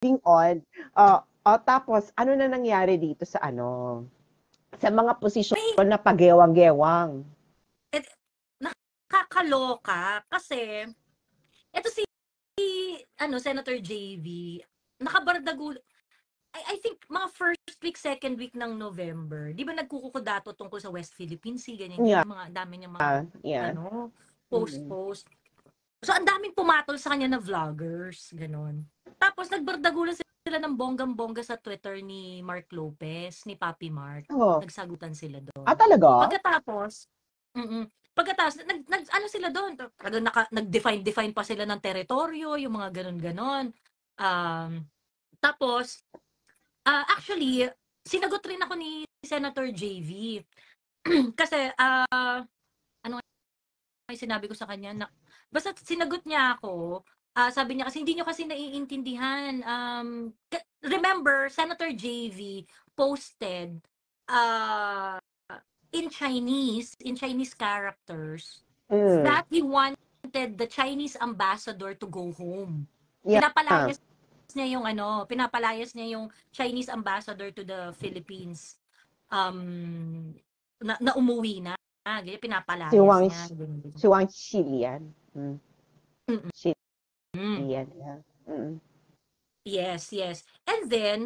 moving on, tapos ano na nangyari dito sa ano, sa mga May, posisyon na pagewang-gewang? et, nakakaloka kasi, eto si, Senator JV, nakabardagulo, I think mga first week, second week ng November, di ba nagkukukudato tungkol sa West Philippine Sea, Yeah, ganyan-ganyan, mga dami niyang mga, yeah. Mm. post-post. So, ang daming pumatol sa kanya na vloggers, ganon. Tapos, nagbardagulan sila ng bonggang-bongga sa Twitter ni Mark Lopez, ni Papi Mark. Oh, Nagsagutan sila doon. talaga? Pagkatapos, pagkatapos, ano sila doon? Nag-define pa sila ng teritoryo, yung mga ganon-ganon. Tapos, actually, sinagot rin ako ni Senator JV. Kasi, ano yung sinabi ko sa kanya na basta sinagot niya ako, sabi niya kasi hindi niyo kasi naiintindihan. Remember, Senator JV posted uh, in Chinese characters Mm. that he wanted the Chinese ambassador to go home. Yeah. Pinapalayas niya yung Chinese ambassador to the Philippines. Na umuwi na. Ganyan, Si pinapalayas niya. Wang Xilian. Mm. Mm-mm. Xilian, yeah. Mm. Yes. And then,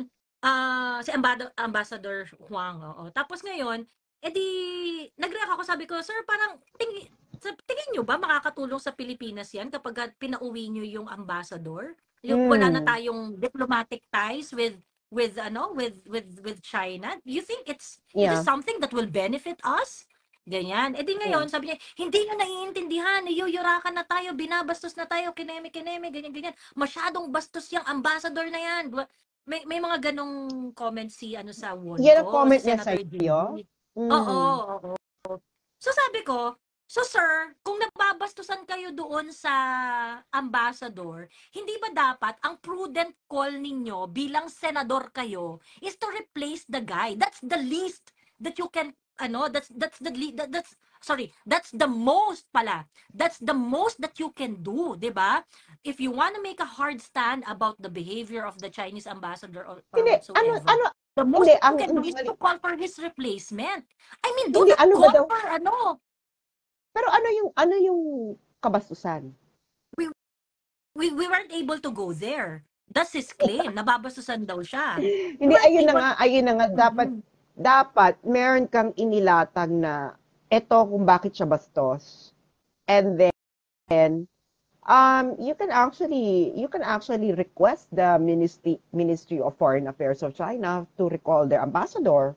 si Ambassador Huang, oo. Tapos ngayon, edi, nag-react ako, sabi ko, sir, parang, tingin nyo ba makakatulong sa Pilipinas yan kapag pinauwi nyo yung ambassador? Yung wala na Mm. tayong diplomatic ties with China? Do you think it is Yeah. something that will benefit us? Ganyan. E di Yeah. ngayon, sabi niya, hindi nyo naiintindihan, niyuyurakan na tayo, binabastos na tayo, kineme, ganyan. Masyadong bastos yung ambassador na yan. May mga ganong comments si sa wall Yan ang ko, si comment niya Senator sa'yo? JB. Oo, Mm. oo. So sabi ko, so sir, kung nababastusan kayo doon sa ambassador, hindi ba dapat ang prudent call ninyo bilang senador kayo is to replace the guy? That's the least that you can that's the most pala. That's the most that you can do, 'di ba? If you want to make a hard stand about the behavior of the Chinese ambassador or Hindi, whatsoever, the most hindi, that you can do hindi is mali, to call for his replacement. I mean, do hindi, not ano ba call daw? for Pero ano yung kabastusan? we we weren't able to go there. That's his claim. Nababastusan daw siya. We Hindi, weren't able. ayun na nga, Mhm. dapat meron kang inilatag na eto kung bakit siya bastos. And then, you can actually request the Ministry of Foreign Affairs of China to recall their ambassador.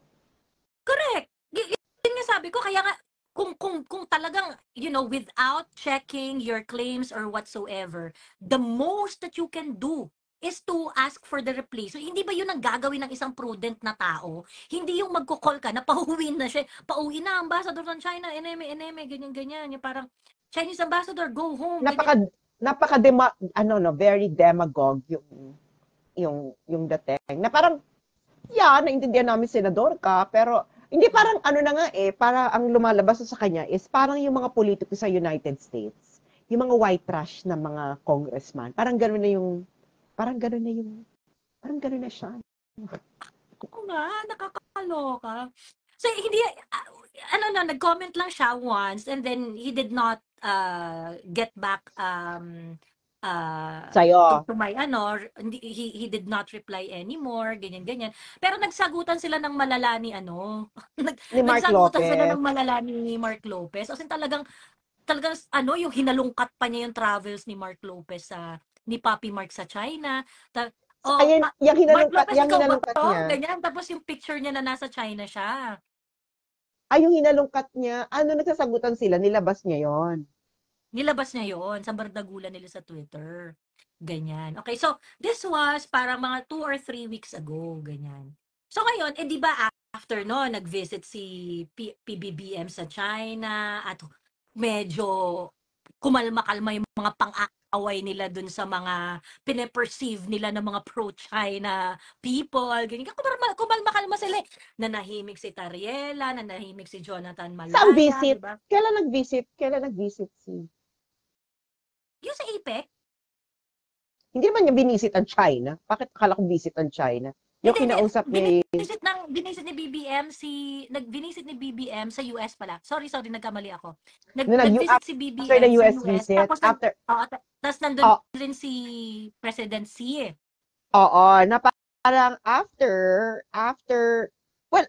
Correct. Yun nga sabi ko, kaya nga, kung talagang, without checking your claims or whatsoever, the most that you can do is to ask for the replacement. Hindi ba yun ang gagawin ng isang prudent na tao? Hindi yung magko-call ka na pauwiin na siya. Pauwi na, ambassador ng China, eneme, ganyan. Yung parang, Chinese ambassador, go home, ganyan. Napaka very demagogue yung dating. Na parang, yeah, naintindihan namin senador ka, pero hindi, parang ano na nga para ang lumalabas sa kanya is parang yung mga politiko sa United States, yung mga white trash na mga congressman, parang gano'n na siya. Oo nga, nakakaloka. So, hindi, nag-comment lang siya once and then he did not get back Sa'yo, to my he did not reply anymore, ganyan. Pero nagsagutan sila ng malala ni ni Mark nagsagutan sila Lopez. ng malala ni Mark Lopez. Kasi talagang yung hinalungkat pa niya yung travels ni Mark Lopez ni Papi Mark sa China. Oh, Ayun, Mark Lopez, yung ikaw ba hinalungkat to? niya, Ganyan. Tapos yung picture niya na nasa China siya. yung hinalungkat niya, nagsasagutan sila, nilabas niya yon. Nilabas niya yon sa bardagulan nila sa Twitter. Ganyan. Okay, so this was parang mga 2 or 3 weeks ago. Ganyan. So ngayon, di ba after no, nag-visit si PBBM sa China at medyo kumalma-kalma yung mga pang-aaway nila dun sa mga pine-perceive nila ng mga pro-China people. Ganyan. Kumalma-kalma sila. Nanahimik si Tariela, nanahimik si Jonathan Saan Malaya, di visit? ba? Kailan nag-visit si? Yung sa APEC, Hindi naman niya binisit ang China. Bakit akala ko visit ang China? Yung kinausap niya binisit ni BBM nag-visit ni BBM sa US pala. Sorry, nagkamali ako. No, Nag-visit si after the BBM US sa US. visit, Tapos after, tapos nandun rin si President Xi. oo, na parang well,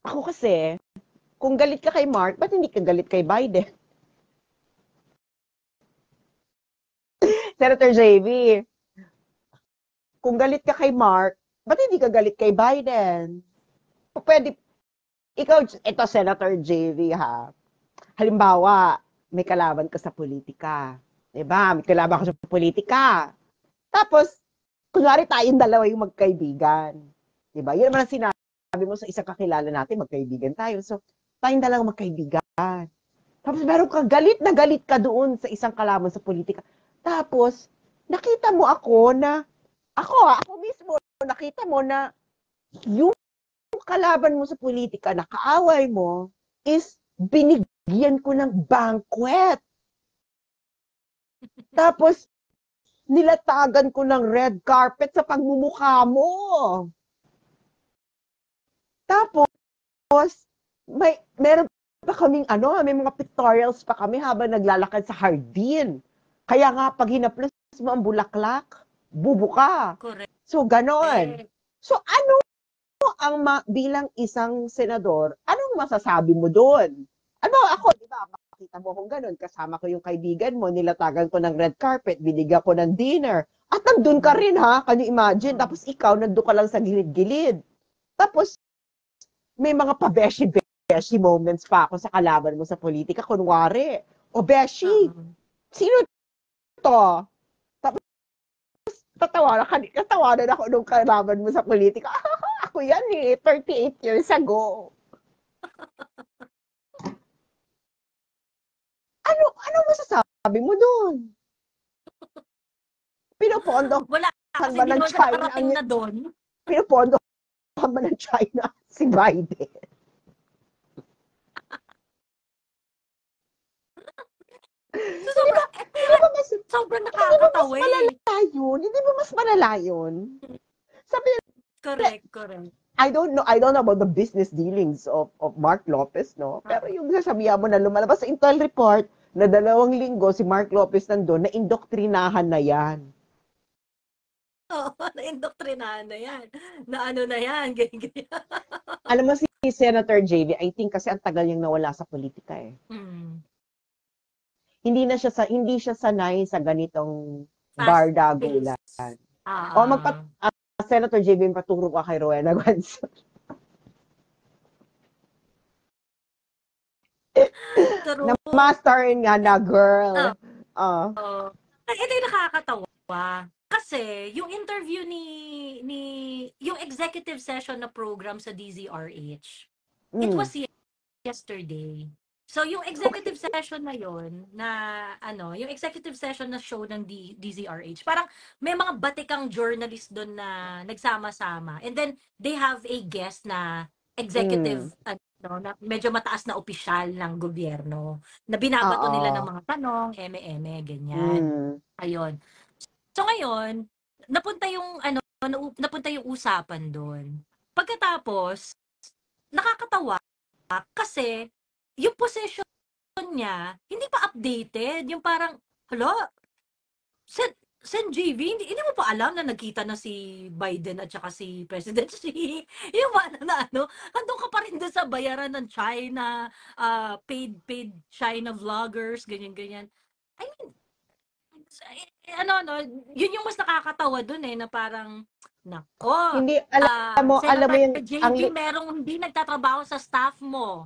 ako kasi, kung galit ka kay Mark, ba't hindi ka galit kay Biden? Senator JB, kung galit ka kay Mark, ba't hindi ka galit kay Biden? Pwede, ito Senator JB ha. Halimbawa, may kalaban ka sa politika. Diba? May kalaban ka sa politika. Tapos, kunwari tayong dalawa yung magkaibigan. Diba? Yun naman ang sinabi mo sa isang kakilala natin, magkaibigan tayo. So, tayong dalawa magkaibigan. Tapos meron ka, galit na galit ka doon sa isang kalaban sa politika. Tapos, nakita mo ako mismo, nakita mo na yung kalaban mo sa politika na kaaway mo is binigyan ko ng banquet. Tapos, nilatagan ko ng red carpet sa pagmumukha mo. Tapos, meron pa kaming may mga pictorials pa kami habang naglalakad sa hardin. Kaya nga, pag hinaplos mo ang bulaklak, bubuka. Correct. So, ganon. So, bilang isang senador, anong masasabi mo doon? Ako, di ba, makita mo kung ganon, kasama ko yung kaibigan mo, nilatagan ko ng red carpet, binigyan ko ng dinner, at nandun ka rin ha, can you imagine? Tapos ikaw, nandun ka lang sa gilid-gilid. Tapos, may mga pabeshi-beshi moments pa ako sa kalaban mo sa politika, kunwari, o beshi, sino to? Tapos, tatawanan ako nung kalaban mo sa politika. Ako yan 38 years ago. Ano masasabi mo doon? Pinopondo. Wala, kasi ba hindi ng naman China nakarating na doon. Pinopondo ba ng China si Biden? Sobrang nakakatawa eh. Hindi ba mas malala yun? Sabi niya, correct. I don't know about the business dealings of Mark Lopez, no? Pero yung sasabihan mo na lumalabas sa Intel report na 2 linggo si Mark Lopez nandun, na indoktrinahan na yan. Oo, na-indoktrinahan na yan. Na ano na yan, ganyan. Alam mo si Senator JV, I think kasi ang tagal niyang nawala sa politika eh. Hindi siya sanay sa ganitong bardagulan. Senator JB, paturo ka kay Rowena Guanzon. Na-masterin nga na, girl. Ito yung nakakatawa. Kasi, yung interview yung executive session na program sa DZRH, it was yesterday. So, yung executive session na yon yung executive session na show ng DZRH, parang may mga batikang journalist doon na nagsama-sama. And then, they have a guest na executive, na medyo mataas na opisyal ng gobyerno, na binabato nila ng mga tanong, ganyan. Ayun. So, ngayon, napunta yung usapan doon. Pagkatapos, nakakatawa kasi yung position niya, hindi pa updated. Yung parang, Sen JV, hindi mo pa alam na nagkita na si Biden at saka si President Xi. Yung andun ka pa rin doon sa bayaran ng China, paid China vloggers, ganyan. I mean, yun yung mas nakakatawa doon na parang, nako, hindi, alam mo yung, JV, merong hindi nagtatrabaho sa staff mo.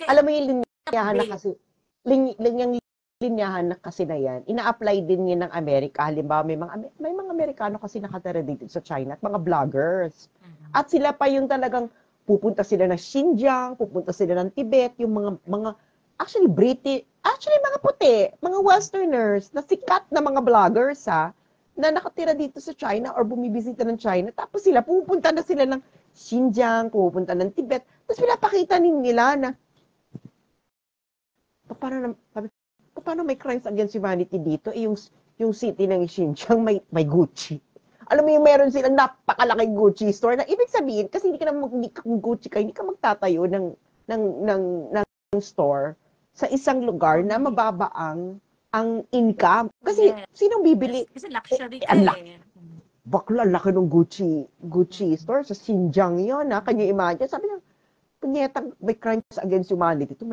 Alam mo yung linyahan na kasi, linyahan na kasi na yan, ina-apply din yan ng Amerika. Halimbawa, may mga Amerikano kasi nakatira dito sa China at mga vloggers. At sila pa yung talagang pupunta sila ng Xinjiang, pupunta sila ng Tibet, yung mga actually mga puti, mga Westerners, na sikat na mga vloggers na nakatira dito sa China or bumibisita ng China. Tapos pupunta na sila ng Xinjiang, pupunta ng Tibet. Tapos pinapakita nila na paano paano may crimes against humanity dito? Yung city ng Xinjiang may Gucci. Alam mo yung meron silang napakalaking Gucci store na ibig sabihin, kasi hindi ka kung Gucci ka, hindi ka magtatayo ng store sa isang lugar na mababa ang income. Kasi sinong bibili? Kasi luxury ka Bakla, laki ng Gucci store sa Xinjiang yun. Can you imagine? Sabi niya, punyetang may crimes against humanity. Ito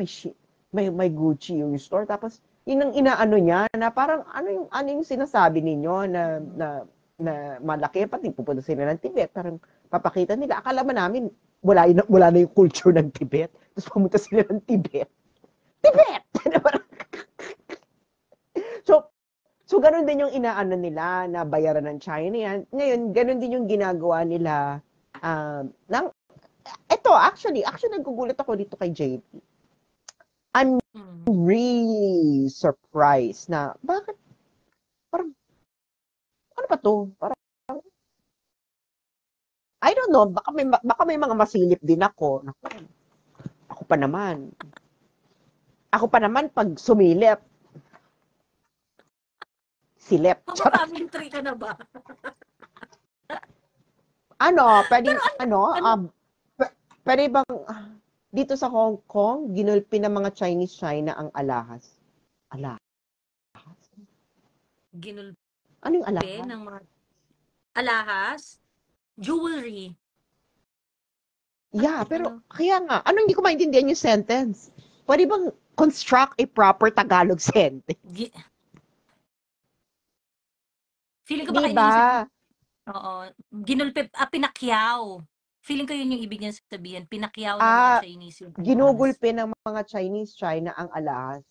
may Gucci yung store. Tapos, yun ang inaano niya na parang ano yung sinasabi ninyo na malaki. Pati pupunta sila ng Tibet. Parang papakita nila. Akala ba namin wala na yung culture ng Tibet. Tapos pumunta sila ng Tibet. Tibet! So, ganun din yung inaano nila na bayaran ng China yan. Ngayon, ganun din yung ginagawa nila. Ito, actually, nagugulat ako dito kay JP. I'm really surprised na, bakit, parang, ano ba to? Parang, I don't know, baka may mga masilip din ako. Ako pa naman, pag sumilip, silip. Family tree ka na ba? Pwede bang, dito sa Hong Kong, ginulpi ng mga Chinese China ang alahas. Alahas? Ginulpi Ano yung alahas? ng mga alahas? Jewelry. Yeah, pero kaya nga, hindi ko maintindihan yung sentence? Pwede bang construct a proper Tagalog sentence? Feeling ko baka oo. Ginulpi, pinakyaw. Feeling ko yun yung ibig niya sabihin. Pinakyaw ng mga Chinese yung alahas. Ginugulpi ng mga Chinese China ang alahas.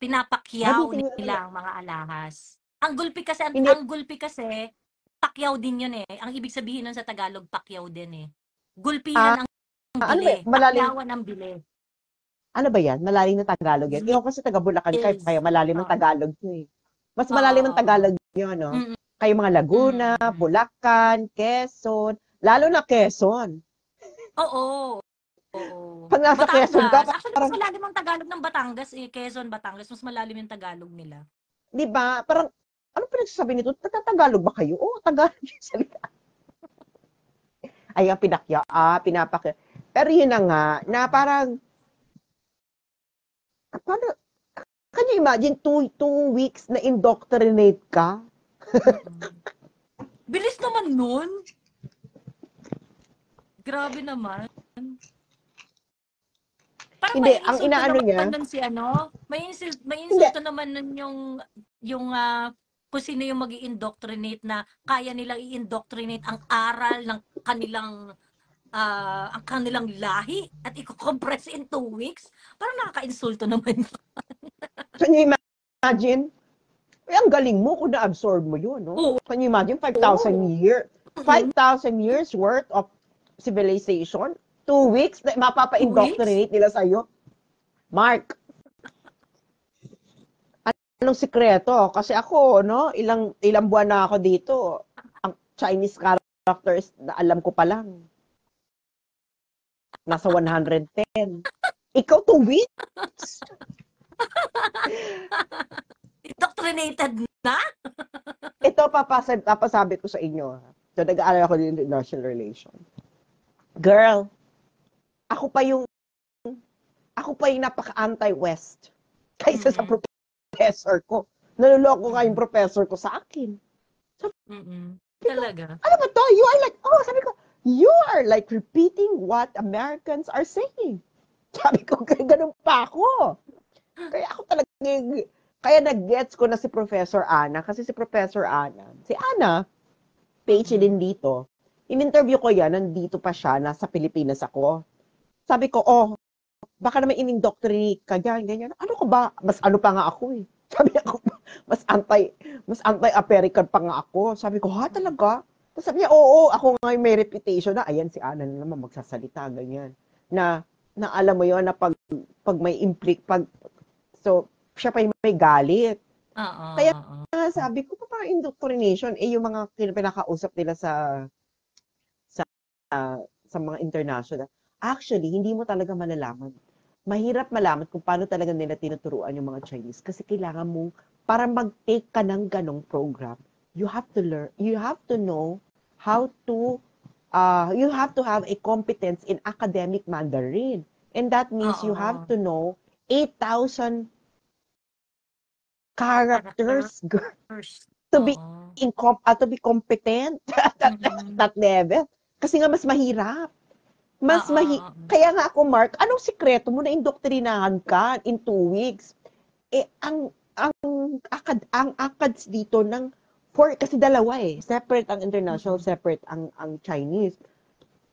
Pinapakyaw nila ang mga alahas. Ang gulpi kasi, pakyaw din yun eh. Ang ibig sabihin nun sa Tagalog, pakyaw din eh. Gulpi yan ang bili. Pakyawan ang bili. Ano ba yan? Malalim na Tagalog yan? Ikaw kasi taga Bulacan kayo, kaya malalim ang Tagalog yun eh. Mas malalim ang Tagalog yun, no? Kayo mga Laguna, Bulacan, Quezon, lalo na Quezon. Oo. Pag nasa Quezon ka, actually, mas malalim ang Tagalog ng Batangas eh. Quezon, Batangas, mas malalim yung Tagalog nila. Di ba? Parang, ano pinagsasabi nito? Tagalog ba kayo? Oo, Tagalog yung salita. Ay, ang pinapakya. Pero yun na nga, na parang, paano, can you imagine, two weeks na indoctrinate ka? Bilis naman nun. Grabe naman. Parang hindi, ang inaano niya. May insulto naman nun yung kung sino yung mag-i-indoctrinate na kaya nilang i-indoctrinate ang aral ng ang kanilang lahi at i-compress in 2 weeks. Parang nakaka-insulto naman. Can you imagine? Ang galing mo kung na-absorb mo yun, no? Can you imagine 5,000 years worth of civilization? 2 weeks na mapapa-indoctrinate nila sa'yo? Mark, anong sikreto? Kasi ako, no, ilang buwan na ako dito. Ang Chinese characters na alam ko pa lang. Nasa 110. Ikaw 2 weeks? Indoctrinated na? Ito, papasabi ko sa inyo. So, nag-aaral ako din in international relations. Girl, ako pa yung napaka-anti-West kaysa sa professor ko. Naluloko nga yung professor ko sa akin. Talaga? Ano ba to? Sabi ko, you are like repeating what Americans are saying. Sabi ko, ganun pa ako. Kaya ako talaga, kaya nag-gets ko na si Professor Ana, kasi si Professor Ana, PhD din dito, in-interview ko yan, nandito pa siya, nasa Pilipinas ako. Sabi ko, baka naman in-indoctrinate ka dyan, ganyan. Ano ko ba? Mas ano pa nga ako eh. Sabi ako, mas anti-American pa nga ako. Sabi ko, talaga? Tapos sabi niya, oo, ako nga may reputation na, ayan si Ana na naman magsasalita, ganyan. Na alam mo yon na pag may so, siya pa yung may galit. Kaya sabi ko, parang indoctrination, yung mga pinakausap nila sa mga international. Actually, hindi mo talaga malalaman. mahirap malaman kung paano talaga nila tinuturuan yung mga Chinese kasi kailangan mo, para mag-take ka ng ganong program, you have to learn, you have to know how to, you have to have a competence in academic Mandarin. And that means you have Oo. to know 8,000 characters First. to be Oo. to be competent at that level. Kasi nga mas mahirap. Oo, oo. Kaya nga ako, Mark, anong sikreto mo na indoktrinahan ka in 2 weeks? Eh, ang ACADS dito kasi dalawa eh. Separate ang international, separate ang Chinese.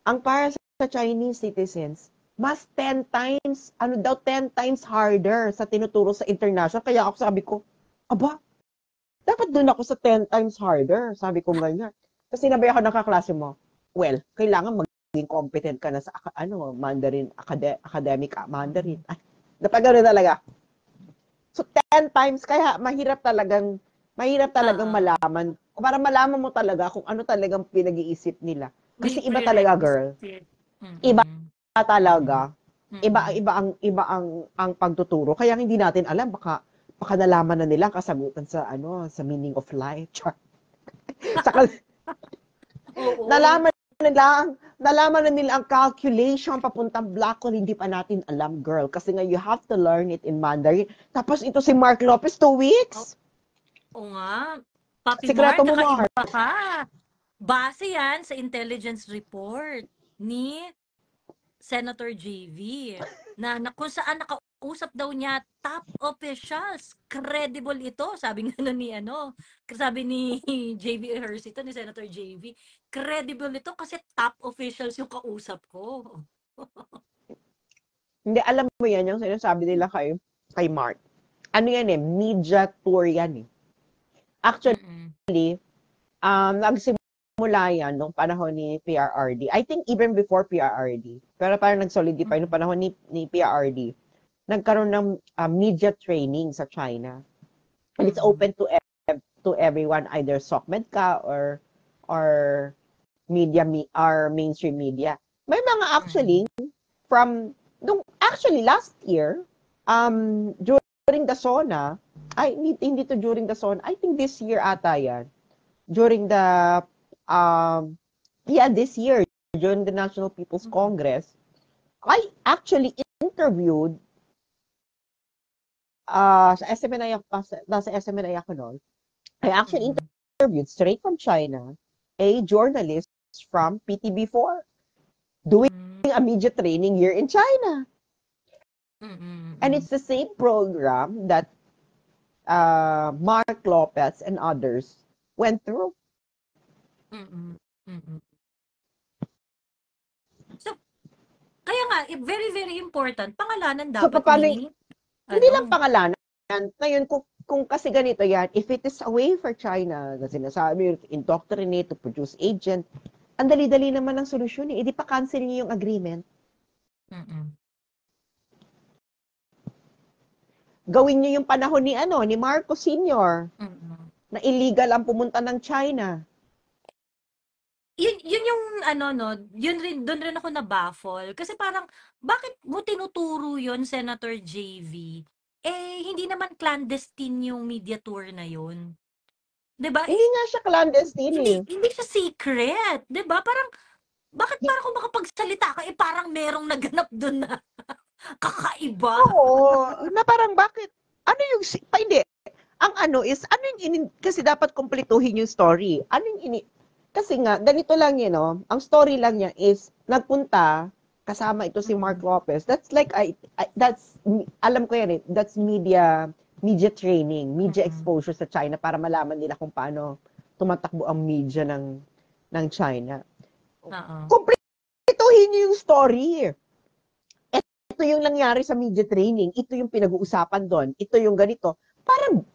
Ang para sa Chinese citizens, mas 10 times, 10 times harder sa tinuturo sa international. Kaya ako sabi ko, aba, dapat doon ako sa 10 times harder. Sabi ko ganyan. Kasi sinabi ako ng kaklase mo, well, kailangan maging competent ka na sa Mandarin, academic Mandarin. Ay, napagano talaga. So 10 times, kaya mahirap talagang malaman. Para malaman mo talaga kung ano talagang pinag-iisip nila. Kasi May iba talaga, girl. Iba talaga. Iba ang pagtuturo. Kaya hindi natin alam, baka nalaman na nila kasagutan sa meaning of life. Saka Oo. nalaman na nila ang calculation papuntang black hole, hindi pa natin alam, girl. Kasi nga, you have to learn it in Mandarin. Tapos ito si Mark Lopez, 2 weeks. Oo nga. Papi Sikreto Mark, mo, Mark. kakaiba ka. Base yan sa intelligence report ni Senator JV na kung saan nakausap daw niya top officials. Credible ito. Sabi nga sabi ni JV Ejercito, ni Senator JV, credible ito kasi top officials yung kausap ko. Hindi, alam mo yan, yung sinasabi nila kay Mark. Ano yan eh, media tour yan eh. Actually, nagsimula yan nung panahon ni PRRD. I think even before PRRD. Pero parang nag-solidify nung panahon ni PRRD. Nagkaroon ng media training sa China. And it's open to everyone, either SOCMED ka or media or mainstream media. May mga actually actually last year during the SONA, hindi to during the SONA, I think this year ata yan. During the this year during the National People's Congress, I actually interviewed sa SMNI ako noon. I actually interviewed straight from China a journalist from PTB4 doing a media training here in China. And it's the same program that Mark Lopez and others went through. So, kaya nga, very, very important, pangalanan So, dapat hindi lang pangalanan. Ngayon, kung kasi ganito yan, if it is a way for China, na sinasabi, indoctrinate, to produce agent, ang dali-dali naman ang solusyon eh. Hindi pa cancel niyo yung agreement. Gawin niyo yung panahon ni Marcos Sr. Na illegal ang pumunta ng China. Yun yung doon rin ako na-baffle. Kasi parang, bakit mo tinuturo yun, Senator JV? Hindi naman clandestine yung media tour na yun. Diba? Hindi nga siya clandestine Hindi siya secret. Diba? Parang, bakit parang kung makapagsalita ka, parang merong naganap doon na kakaiba. Oo. Na parang bakit? Hindi. Ang kasi dapat kumpletuhin yung story. Kasi nga, ganito lang yun, ang story lang niya is, nagpunta, kasama ito si Mark Lopez. That's like, alam ko yan that's media training, media exposure sa China para malaman nila kung paano tumatakbo ang media ng China. Kumpletuhin niyo yung story. Ito yung nangyari sa media training, ito yung pinag-uusapan doon, ito yung ganito.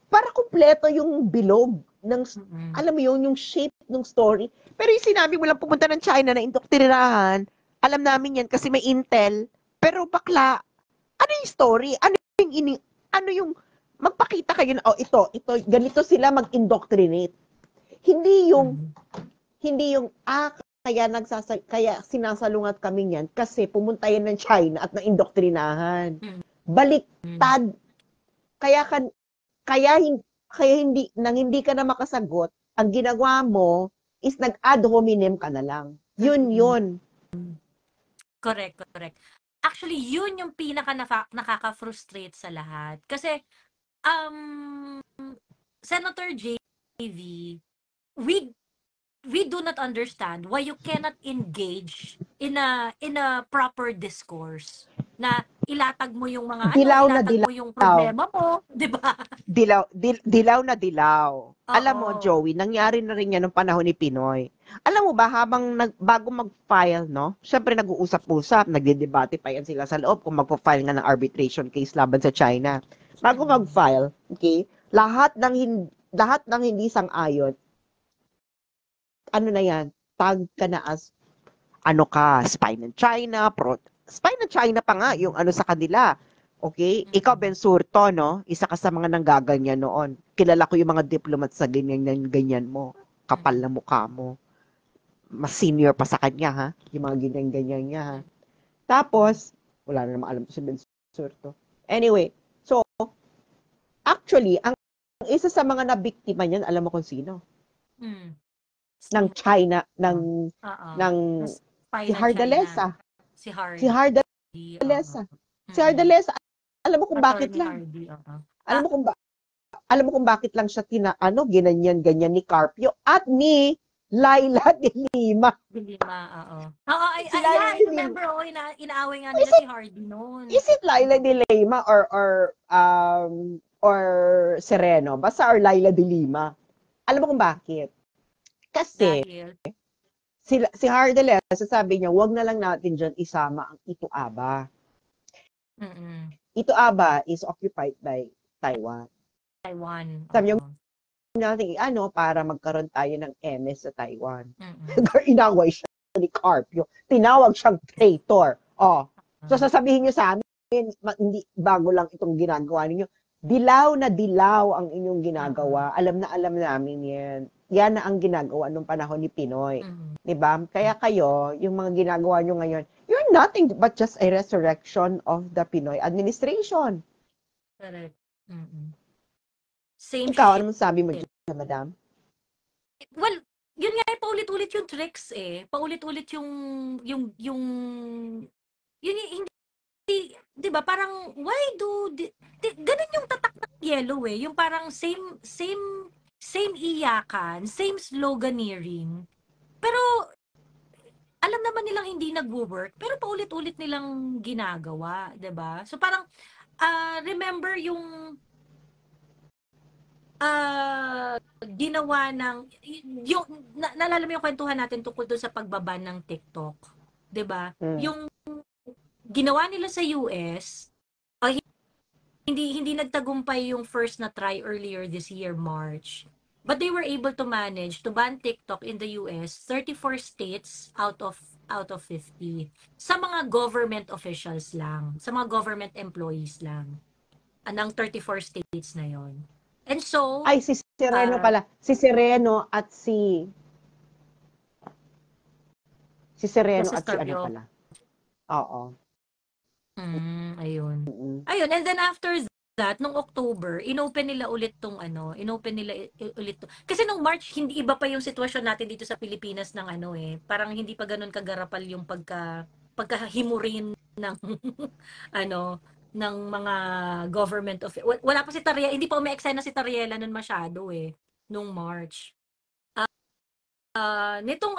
Para kumpleto yung bilog ng, alam mo yun, yung shape ng story. Pero yung sinabi mo lang pumunta ng China na indoktrinahan, alam namin yan kasi may intel, pero bakla, ano yung story? Ano yung magpakita kayo na, ito, ganito sila mag-indoctrinate. Hindi yung kaya sinasalungat kami niyan kasi pumunta yan ng China at naindoktrinahan. Mm. Baliktad. Kaya kan kaya hindi nang hindi ka na makasagot, ang ginagawa mo is nag-ad hominem ka na lang. Yun Mm. yun. Correct. Actually, yun yung nakaka-frustrate sa lahat. Kasi, Senator JV, we do not understand why you cannot engage in a proper discourse na ilatag mo yung mga ilatag mo yung problema mo, 'di ba? Dilaw na dilaw. Alam mo, Oo. Joey, nangyari na rin yan nung panahon ni Pinoy. Alam mo ba, bago mag-file, no? Syempre nag-uusap-usap, nagdedebate pa yan sila sa loob kung magpo-file nga ng arbitration case laban sa China. Bago mag-file, okay, lahat ng hindi sang-ayon, ano na yan, tag ka na as, spy ng China, spy ng China pa nga, yung sa kanila. Okay? Ikaw, Ben Surto, no? Isa ka sa mga nanggaganyan noon. Kilala ko yung mga diplomat sa ganyan mo. Kapal na mukha mo. Mas senior pa sa kanya, ha? Yung mga ganyan-ganyan niya, ha? Tapos, wala na naman alam ko si Ben Surto. Anyway, so, actually, ang isa sa mga nabiktima niyan, alam mo kung sino? Ng China, ng si Hardalesa. Si Hardy. Si Hardalesa. Si Hardalesa, alam mo kung bakit lang. Alam mo kung bakit lang siya ginanyan-ganyan ni Carpio at ni Laila de Lima. Oo. I remember, inaaway nga nila si Hardy noon. Is it Laila de Lima or Sereno? Basta or Laila de Lima. Alam mo kung bakit? Kasi, si Hardalesa, sabi niya, wag na lang natin dyan isama ang Ito Aba. Ito Aba is occupied by Taiwan. Sabi niya, natin para magkaroon tayo ng MS sa Taiwan. Inaway siya ni Carpio. Tinawag siyang traitor. So sasabihin niyo sa amin, hindi bago lang itong ginagawa ninyo. Dilaw na dilaw ang inyong ginagawa. Alam na alam namin yan. Yan na ang ginagawa nung panahon ni Pinoy. Diba? Kaya kayo, yung mga ginagawa nyo ngayon, you're nothing but just a resurrection of the Pinoy administration. Correct. Ikaw, ano sabi mo dyan, madam? Well, yun nga, paulit-ulit yung tricks eh. Paulit-ulit yung hindi, di ba, parang, ganun yung tatak ng yellow eh. Yung parang same iyakan, same sloganeering. Pero, alam naman nilang hindi nagwo-work, pero paulit-ulit nilang ginagawa, di ba? So parang, remember yung ginawa ng naalala mo yung kwentuhan natin tungkol doon sa pagbaban ng TikTok, 'di ba? Yung ginawa nila sa US, hindi nagtagumpay yung first na try earlier this year, March. But they were able to manage to ban TikTok in the US, 34 states out of 50. Sa mga government officials lang, sa mga government employees lang. Anang 34 states na 'yon. And so, ay, si Sereno pala. Si Sereno at si Sereno at si ano pala. Oo. Ayun. Ayun, and then after that, nung October, inopen nila ulit kasi nung March, hindi iba pa yung sitwasyon natin dito sa Pilipinas ng parang hindi pa ganun kagarapal yung pagkahimurin ng ng mga government of wala pa si Tariela, hindi pa umeeksena si Tariela noon masyado nung March. Nitong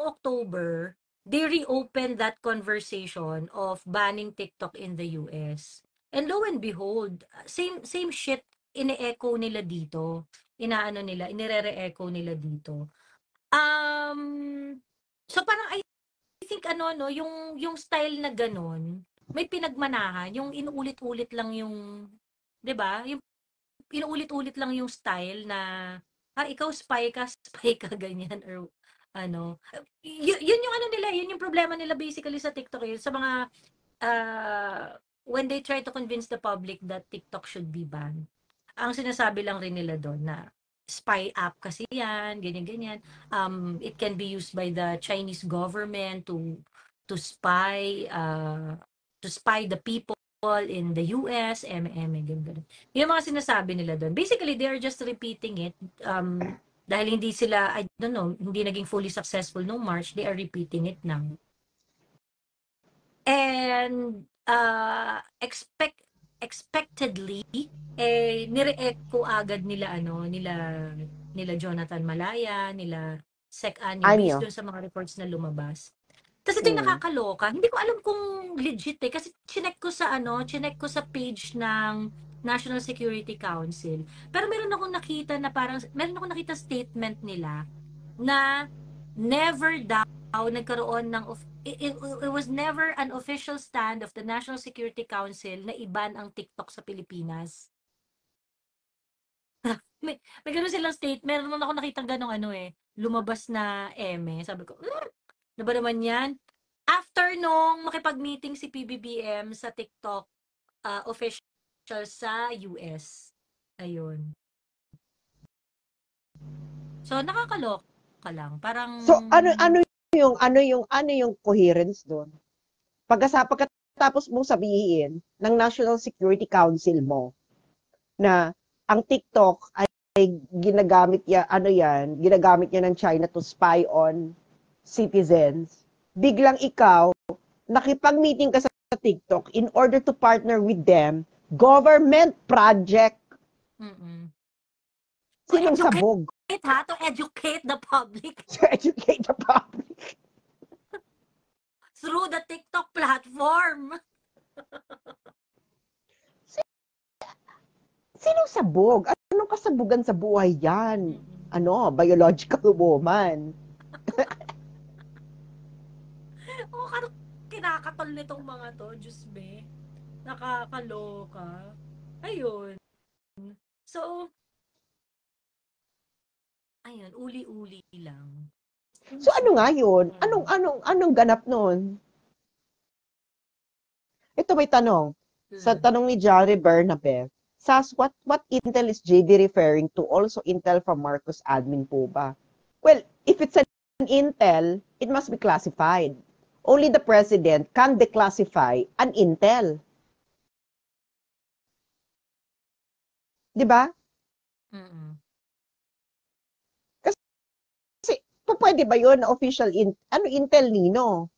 October, they reopened that conversation of banning TikTok in the US. And lo and behold, same shit ine-echo nila dito. Inire-echo nila dito. So parang I think yung style na ganun, may pinagmanahan, yung inuulit-ulit lang yung, 'di ba? Yung inuulit-ulit lang yung style na ikaw spy ka ganyan or yun yung nila, yun yung problema nila basically sa TikTok sa mga when they try to convince the public that TikTok should be banned. Ang sinasabi lang rin nila doon na spy app kasi yan, ganyan-ganyan. It can be used by the Chinese government to spy the people in the US, ganyan. Yung mga sinasabi nila doon. Basically, they are just repeating it. Dahil hindi sila, I don't know, hindi naging fully successful nung March, they are repeating it now. And expectedly, nireact ko agad nila nila Jonathan Malaya, nila Sec Anyo based doon sa mga reports na lumabas. Tapos ito yung nakakaloka. Hindi ko alam kung legit kasi chinek ko sa page ng National Security Council. Pero meron akong nakita statement nila na never daw nagkaroon ng it was never an official stand of the National Security Council na iban ang TikTok sa Pilipinas. may ganun silang statement. Meron naman ako nakita ganung lumabas na Sabi ko, ano ba naman yan? After nung makipag-meeting si PBBM sa TikTok official sa US. Ayun. So, nakakaloka lang. Parang So, ano yung coherence doon? Pagkatapos mong sabihin ng National Security Council mo na ang TikTok ay ginagamit niya ng China to spy on citizens, biglang ikaw, nakipag-meeting ka sa TikTok in order to partner with them, government project. Sinong sabog? To educate the public. To educate the public. Through the TikTok platform. Sinong sabog? Anong kasabugan sa buhay yan? Biological woman. Kinakatol nitong mga to, Diyos be. Nakakaloka. Ayun. So, ayun, uli-uli lang. So ano nga yun? Anong ganap nun? Ito may tanong. Sa tanong ni Jerry Bernabe, Sas, what intel is JD referring to? Also intel from Marcos admin po ba? Well, if it's an intel, it must be classified. Only the president can declassify an intel. Di ba? Kasi, pwede ba yun na official intel nino?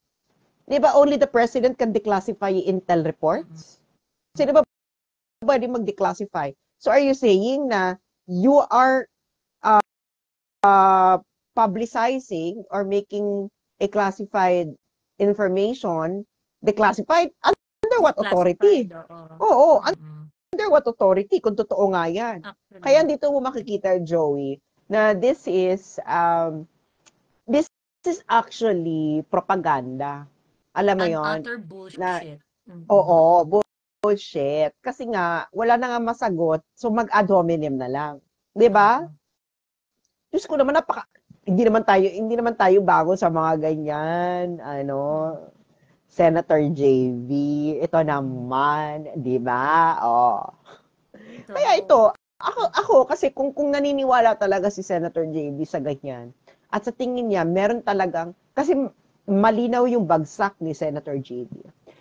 Di ba only the president can declassify intel reports? Kasi di ba pwede mag-declassify? So are you saying na you are publicizing or making a classified information declassified under what authority? Oo, under what authority kung totoo nga yan. Kaya dito mo makikita, Joey, na this is actually propaganda. Alam mo yon? Utter bullshit. Oo, bullshit. Kasi nga, wala na nga masagot, so mag-ad hominem na lang. Di ba? Diyos ko naman, hindi naman tayo bago sa mga ganyan, Senator JV, ito naman, di ba? Kaya ito, ako kasi kung naniniwala talaga si Senator JV sa ganyan, at sa tingin niya, meron talagang, kasi malinaw yung bagsak ni Senator JV.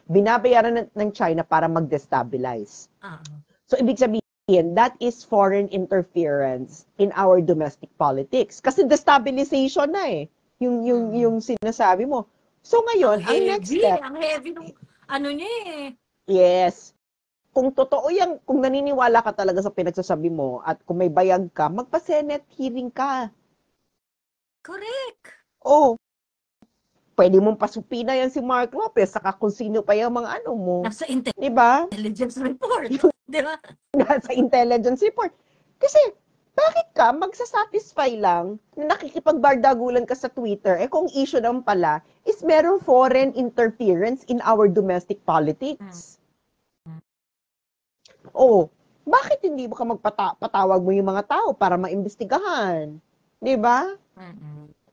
Binabayaran ng China para mag-destabilize. So, ibig sabihin, that is foreign interference in our domestic politics. Kasi destabilization na yung sinasabi mo. So, ngayon, ang next step... Ang heavy nung niya eh. Yes. Kung totoo yan, kung naniniwala ka talaga sa pinagsasabi mo at kung may bayag ka, magpa-Senate hearing ka. Correct. Pwede mong pasupina yan si Mark Lopez, saka kung sino pa yung mga mo. Nasa diba? Intelligence report. Diba? Nasa intelligence report. Kasi, bakit ka magsasatisfy lang na nakikipagbardagulan ka sa Twitter, kung issue naman pala is merong foreign interference in our domestic politics. Bakit hindi mo ka magpatawag mo yung mga tao para maimbestigahan? Diba?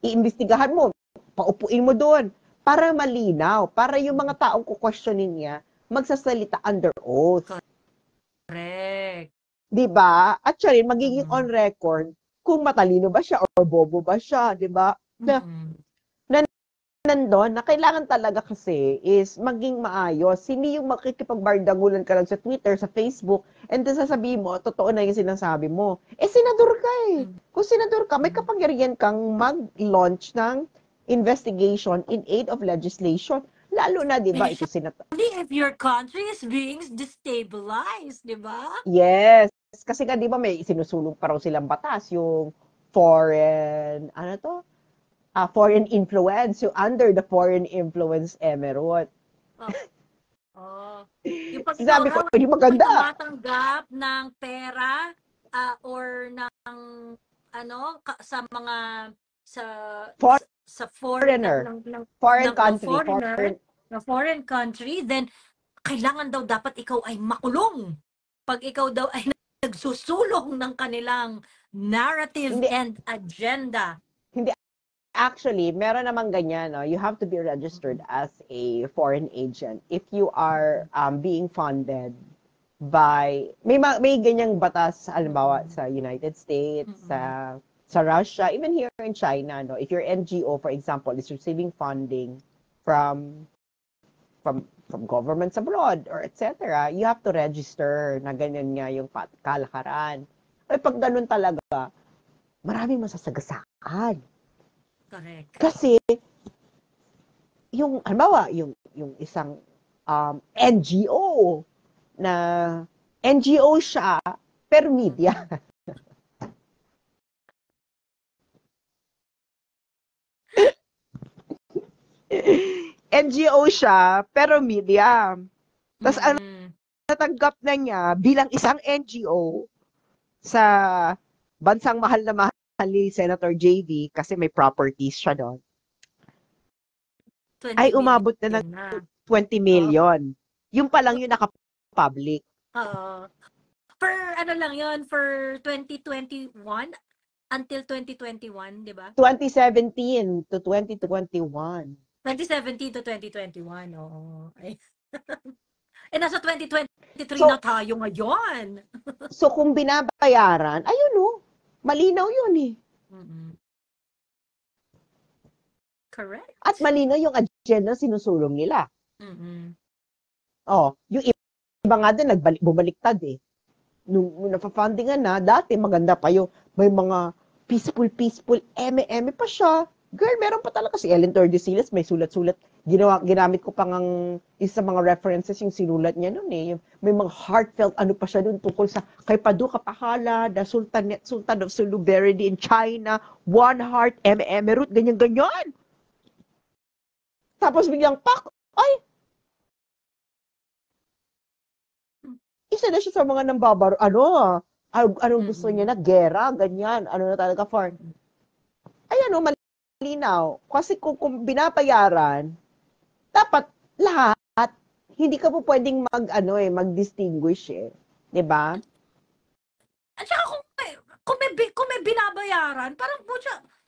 Iimbestigahan mo, paupuin mo doon para malinaw, para yung mga taong kukwestiyonin niya magsasalita under oath. Correct. Diba? At siya rin, magiging on record kung matalino ba siya or bobo ba siya, di ba? Na nandun, na kailangan talaga kasi is maging maayos. Hindi yung makikipagbardagulan ka lang sa Twitter, sa Facebook, and then sasabihin mo, totoo na yung sinasabi mo. Senador ka eh. Kung senador ka, may kapangyarihan kang mag-launch ng investigation in aid of legislation. Lalo na, di ba, ito Only if your country is being destabilized, di ba? Yes. Kasi nga, di ba, may sinusulong pa raw silang batas, yung foreign, foreign influence, yung under the foreign influence emirate. Yung pag Sabi ko, hindi maganda. tumatanggap ng pera or ng sa mga sa foreigner, foreign country, then kailangan daw dapat ikaw ay makulong. Pag ikaw daw ay nagsusulong ng kanilang narrative and agenda. Hindi. Actually, meron namang ganyan, no? You have to be registered as a foreign agent if you are being funded by may ganyang batas halimbawa sa United States, sa Russia, even here in China, no? If your NGO, for example, is receiving funding from governments abroad or etc., you have to register na ganyan nga yung kalakaran. Ay pag ganun talaga, maraming masasagasaan. Correct. Kasi yung halimbawa yung isang NGO na NGO siya pero media. NGO siya pero media. Tapos ang natanggap na niya bilang isang NGO sa bansang mahal na mahal ni Senator JV kasi may properties siya doon. Ay umabot na ng 20 million. Yung pa lang yung naka-public. For ano lang yun, for 2021 until 2021, di ba? 2017 to 2021. 2017 to 2021, oo. Nasa 2023 na tayo ngayon. So kung binabayaran, ayun malinaw yun eh. Correct. At malinaw yung agenda sinusulong nila. Yung iba nga din bumaliktad eh. Nung napafundingan na, dati maganda pa yung may mga peaceful, eme pa siya. Girl, meron pa talaga si Ellen Tordesillas, may sulat-sulat. Ginamit ko pa ng isa mga references yung sinulat niya noon eh. May mga heartfelt pa siya doon tungkol sa kay Paduka Pahala, the Sultan of Sulu buried in China, one heart, emirate, ganyan-ganyan. Tapos biglang isa na siya sa mga nambabaro, anong gusto niya na, gera, ganyan, na talaga for, malinaw. Kasi kung binabayaran, dapat lahat, hindi ka po pwedeng mag-distinguish eh. Diba? At saka kung may binabayaran, parang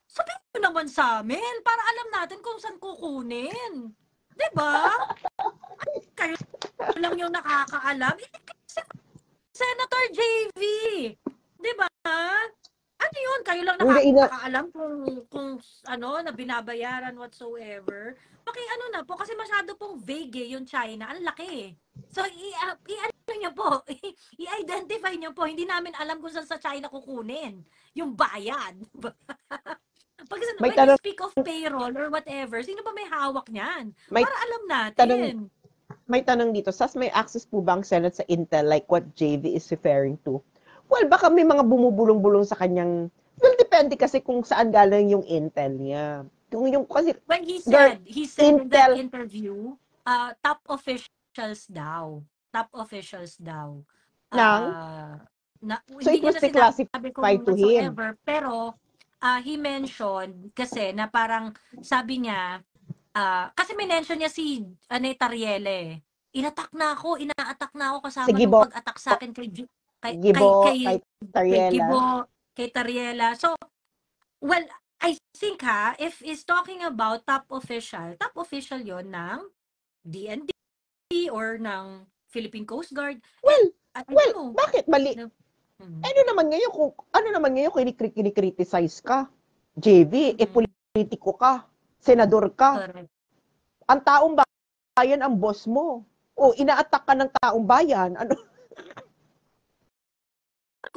sabihin mo naman sa amin, para alam natin kung saan kukunin. Diba? Kayo lang yung nakakaalam. Senator JV. Diba? Ano yun? Kayo lang nakakaalam kung na binabayaran whatsoever. Na po, kasi masyado pong vague yung China. Ang laki. So, niyo po, i-identify niyo po. Hindi namin alam kung saan sa China kukunin yung bayad. Pag when you speak of payroll or whatever, sino ba may hawak niyan? Para alam natin. May tanong dito, may access po ba ang Senate sa Intel like what JV is referring to? Well, baka may mga bumubulong-bulong sa kanyang, depende kasi kung saan galing yung intel niya. Kasi, when he said in that interview, top officials daw. So it was classified to him. Pero, he mentioned kasi na parang sabi niya, kasi mention niya si Tariele. Inaatak na ako kasama ng pag-attack sa akin kay Tariela. So, well, I think if is talking about top official yon ng DND or ng Philippine Coast Guard. Well, bakit mali? Ano naman ngayon kung kinikriticize ka? JV, politiko ka, senador ka. Correct. Ang taong bayan ang boss mo. O ina-attack ka ng taong bayan. Ano,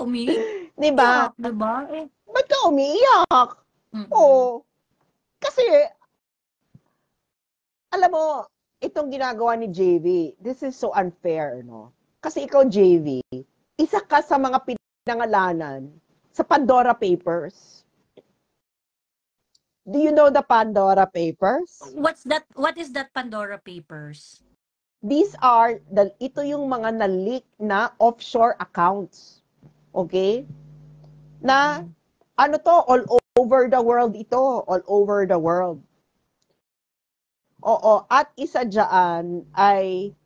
Umiiyak, 'di ba? diba? Eh. Ba't ka umiiyak? Mm-mm. O kasi alam mo, itong ginagawa ni JV, this is so unfair, no? Kasi ikaw, JV, isa ka sa mga pinangalanan sa Pandora Papers. Do you know the Pandora Papers? What is that Pandora Papers? Ito yung mga na-leak na offshore accounts. Okay? Na, ano to, all over the world ito. All over the world. Oo, at isa dyan ay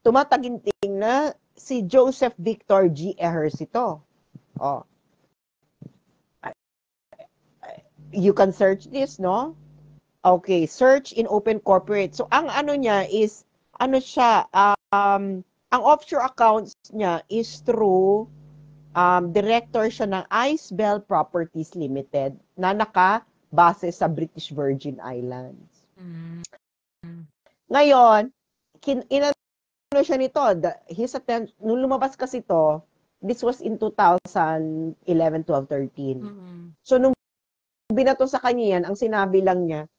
tumataginting na si Joseph Victor G. Ejercito. Oh. You can search this, no? Okay, search in Open Corporate. So, ang ano niya is, ano siya, ang offshore accounts niya is through director siya ng Icebell Properties Limited na nakabase sa British Virgin Islands. Ngayon, inano siya nito, nung lumabas kasi to, this was in 2011, 12, 13. So, nung binato sa kanya yan, ang sinabi lang niya,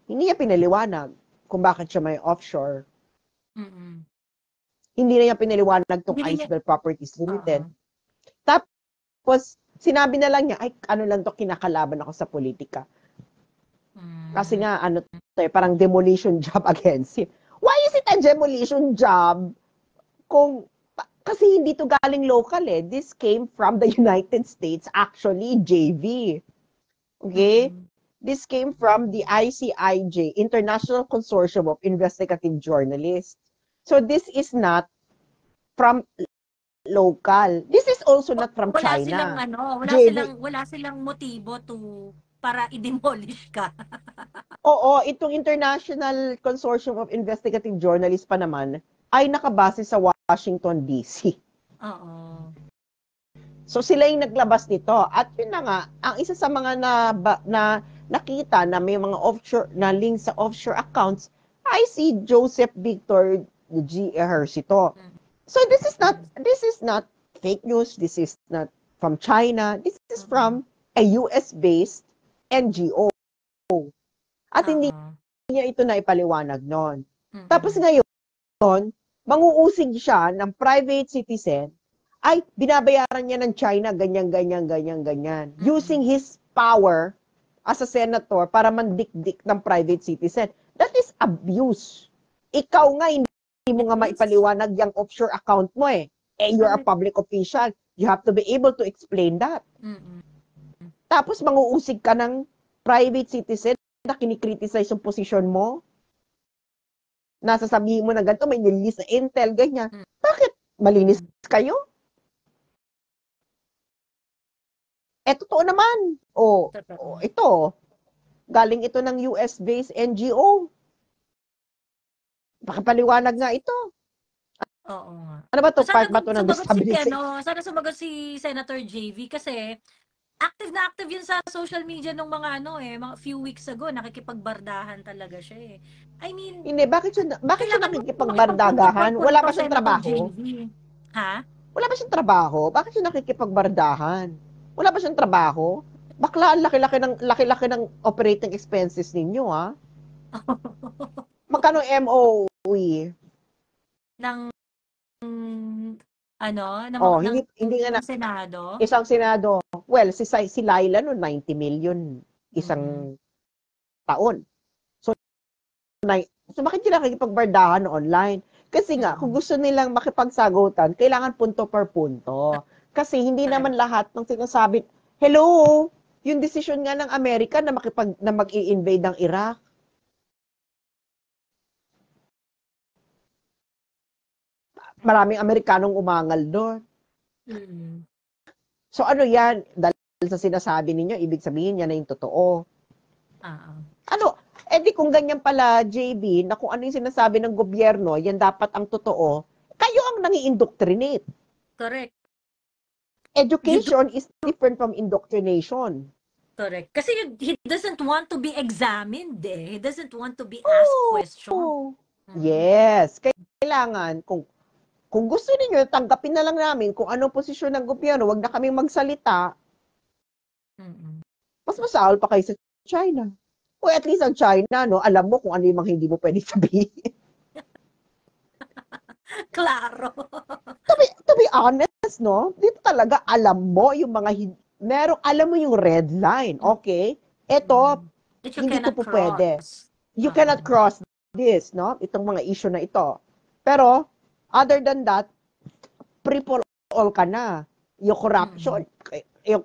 hindi niya pinaliwanag kung bakit siya may offshore. Hindi na niya pinaliwanag tong Icebell Properties Limited. Tapos, sinabi na lang niya, ay, ano lang to, kinakalaban ako sa politika. Kasi nga, ano to, parang demolition job against him. Why is it a demolition job? Kasi hindi to galing local eh. This came from the United States, actually, JV. Okay? This came from the ICIJ, International Consortium of Investigative Journalists. So this is not from local. This is also not from China. Wala silang motibo para i-demolish ka. Oo, itong International Consortium of Investigative Journalists pa naman ay nakabase sa Washington, D.C. Oo. So sila yung naglabas nito. At yun na nga, ang isa sa mga na nakita na may mga offshore na link sa offshore accounts ay si Joseph Victor G. Ejercito. So this is not fake news. This is not from China. This is from a US-based NGO. At hindi niya ito na ipaliwanag noon. Tapos ngayon, manguusig siya ng private citizen ay binabayaran niya ng China ganyan. Using his power as a senator para mandikdik ng private citizen. That is abuse. Ikaw nga, hindi mo nga maipaliwanag yung offshore account mo eh. You're a public official. You have to be able to explain that. Tapos manguusig ka ng private citizen na kinikriticize yung posisyon mo. Nasasabihin mo na ganito, may nililist na intel, ganyan. Bakit? Malinis kayo? Totoo naman. Ito. Galing ito ng US-based NGO. Pakipaliwanag nga ito. Oo nga. Ano ba ito? Part ba ito ng disability? Sana sumagot si Senator JV kasi active na active yun sa social media nung mga mga few weeks ago, nakikipagbardahan talaga siya eh. I mean, hindi, bakit siya nakikipagbardagahan? Wala ba siyang trabaho? Ha? Wala ba siyang trabaho? Bakit siya nakikipagbardahan? Wala ba siyang trabaho? Bakla, ang laki-laki ng operating expenses ninyo, ha? Magkano MOE? Hindi nga Senado? Isang Senado. Well, si Laila no 90 million isang taon. So bakit sila nakikipagbardahan online? Kasi nga, kung gusto nilang makipagsagutan, kailangan punto per punto. Kasi hindi naman lahat ng sinasabi, hello, yung desisyon nga ng Amerika na mag-i-invade ng Iraq. Maraming Amerikanong umangal doon. So ano yan? Dahil sa sinasabi ninyo, ibig sabihin yan na yung totoo. Di kung ganyan pala, JB, na kung ano yung sinasabi ng gobyerno, yan dapat ang totoo, kayo ang nangi-indoctrinate. Correct. education is different from indoctrination. Correct. Kasi he doesn't want to be examined eh. He doesn't want to be asked questions. Yes. Kailangan, kung gusto niyo tanggapin na lang namin kung anong posisyon ng gobyerno, wag na kaming magsalita, mas masahol pa kayo sa China. O at least ang China, no, alam mo kung ano yung mga hindi mo pwede sabihin. Klaro. To be honest, no, dito talaga alam mo yung mga alam mo yung red line, okay? Ito, hindi ito po pwede. You cannot cross this, no? Itong mga issue na ito. Pero, other than that, free for all ka na. Yung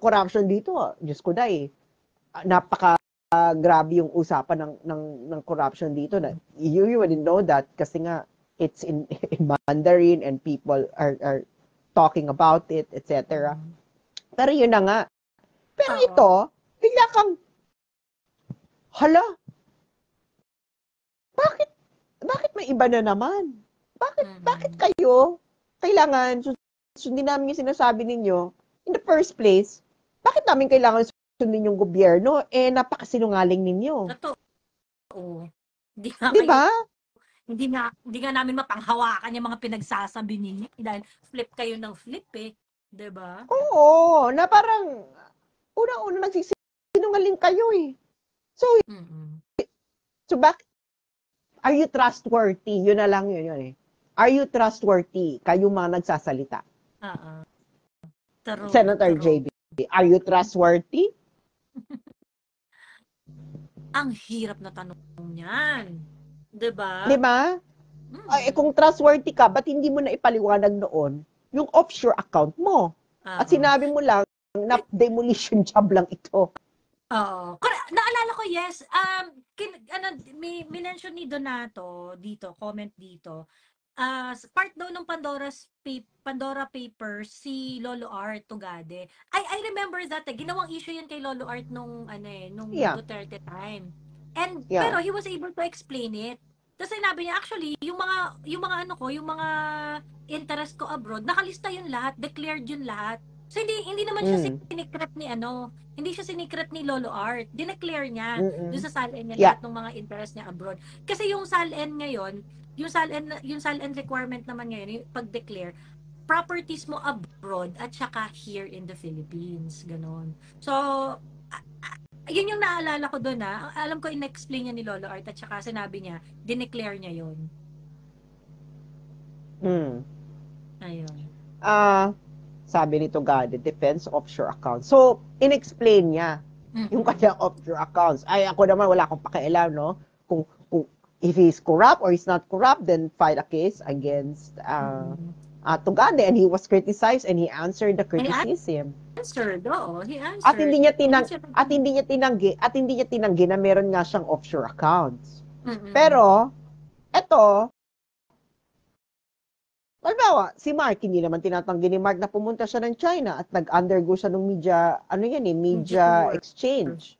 corruption dito, Diyos ko dahil, grabe yung usapan ng corruption dito. Na, you wouldn't know that kasi nga, it's in Mandarin and people are talking about it, etc. Pero yun na nga. Pero ito, bigla kang, hala, bakit may iba na naman? Bakit kayo kailangan sundin namin yung sinasabi ninyo in the first place? Bakit namin kailangan sundin yung gobyerno? Napakasinungaling ninyo. Totoo. Diba? Hindi nga namin mapanghawakan yung mga pinagsasabi ninyo dahil flip kayo ng flip eh. Diba? Oo, na parang unang-una nagsisinungaling kayo eh. So are you trustworthy? Yun na lang yun eh. Are you trustworthy? Kayong mga nagsasalita. Senator JB, are you trustworthy? Ang hirap na tanong niyan. Diba? Diba? Kung trustworthy ka, ba't hindi mo na ipaliwanag noon yung offshore account mo? At sinabi mo lang na demolition job lang ito. Oo. Naalala ko, yes. May mention ni Donato dito, comment dito. Part daw ng Pandora Papers si Lolo Art Tugade. I remember that. Ginawang issue yan kay Lolo Art nung Duterte time. And pero he was able to explain it. Tapos sinabi niya, actually, yung mga interest ko abroad, nakalista yun lahat, declared yun lahat. So hindi naman siya sinikret hindi siya sinikret ni Lolo Art. Dineclare niya doon sa SALN niya lahat ng mga interest niya abroad. Kasi yung SALN ngayon, yung SALN requirement naman ngayon, yung pag-declare, properties mo abroad at saka here in the Philippines. Ganon. So, yun yung naalala ko doon alam ko in-explain niya ni Lolo Art at saka sinabi niya, dineclare niya yun. Ayun. Sabi nito Gade, defense offshore accounts. So, in-explain niya yung kanyang offshore accounts. Ay, ako naman wala akong pakialam, no? Kung if he's corrupt or he's not corrupt, then file a case against Tugade, and he was criticized and he answered the criticism. He answered. At hindi niya tinanggi na meron nga siyang offshore accounts. Pero eto, halimbawa, si Mark, hindi naman tinatanggi ni Mark na pumunta siya ng China at nag-undergo siya ng media exchange.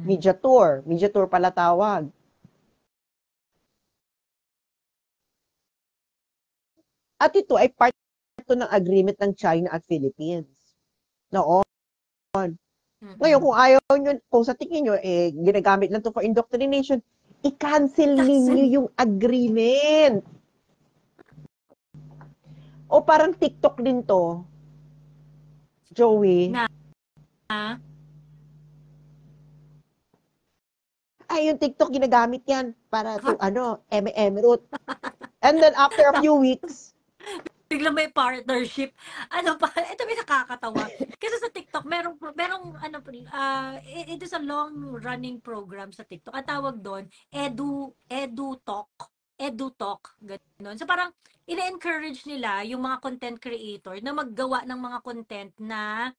Media tour pala tawag. At ito ay part ng agreement ng China at Philippines. Noon. Ngayon, kung ayaw nyo, kung sa tingin nyo, ginagamit lang to for indoctrination, i-cancel ninyo yung agreement. O parang TikTok din to, Joey. Ay, yung TikTok ginagamit yan para to, Emirate. And then after a few weeks, biglang may partnership. Ito may nakakatawa. Kasi sa TikTok, it is a long-running program sa TikTok. Ang tawag doon, EduTalk, gano'n. So parang, ina-encourage nila yung mga content creator na maggawa ng mga content na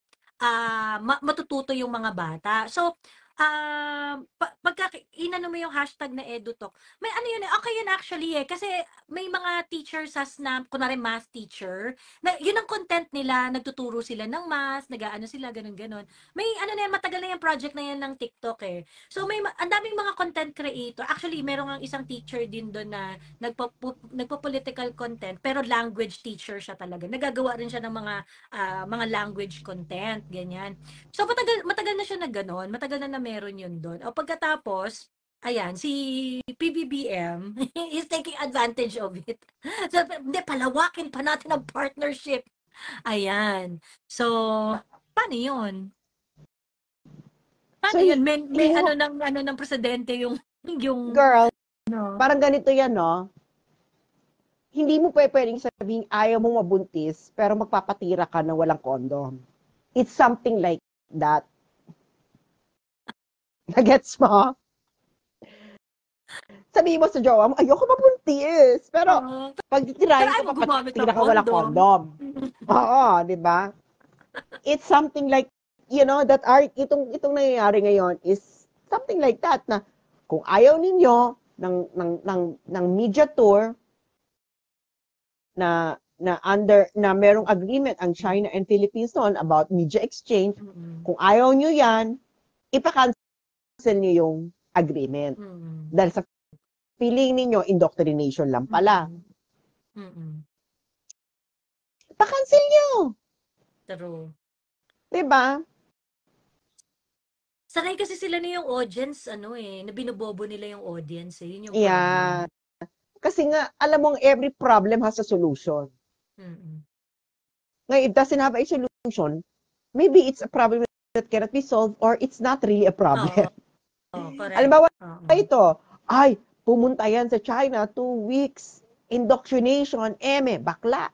matututo yung mga bata. So, pagka inano mo yung hashtag na EduTalk, may ano yun, okay yun actually kasi may mga teachers na, kunwari math teacher, na yun ang content nila, nagtuturo sila ng math, nag-aano sila, ganun-ganon. May ano na yan, matagal na yung project na yan ng TikTok So ang daming mga content creator. Actually, meron ang isang teacher din doon na nagpo-political content, pero language teacher siya talaga. Nagagawa rin siya ng mga language content, ganyan. So matagal na siya na gano'n, matagal na meron yun doon. O pagkatapos, ayan, si PBBM is taking advantage of it. So, hindi, palawakin pa natin ang partnership. Ayan. So, paano yun? Paano yun? May ano ng presidente yung girl, parang ganito yan, no? Hindi mo pwedeng sabihin ayaw mo mabuntis, pero magpapatira ka na walang condom. It's something like that. Nagets mo? Sabihin mo sa jowa mo, ayoko mabuntis. Pero, pag titirahin ka, papatira ka walang condom. Oo, di ba? It's something like, that itong nangyayari ngayon is something like that na kung ayaw ninyo ng media tour na merong agreement ang China and Philippines noon about media exchange, kung ayaw nyo yan, ipa-cancel nyo yung agreement. Dahil sa feeling ninyo, indoctrination lang pala. Pa-cancel nyo. True. Diba? Sanay kasi sila na yung audience, na binobobo nila yung audience. Yun yung problem. Kasi nga, alam mong every problem has a solution. Ngayon, it doesn't have a solution. Maybe it's a problem that cannot be solved or it's not really a problem. Alam ba ito, pumunta yan sa China, 2 weeks, indoctrination, bakla.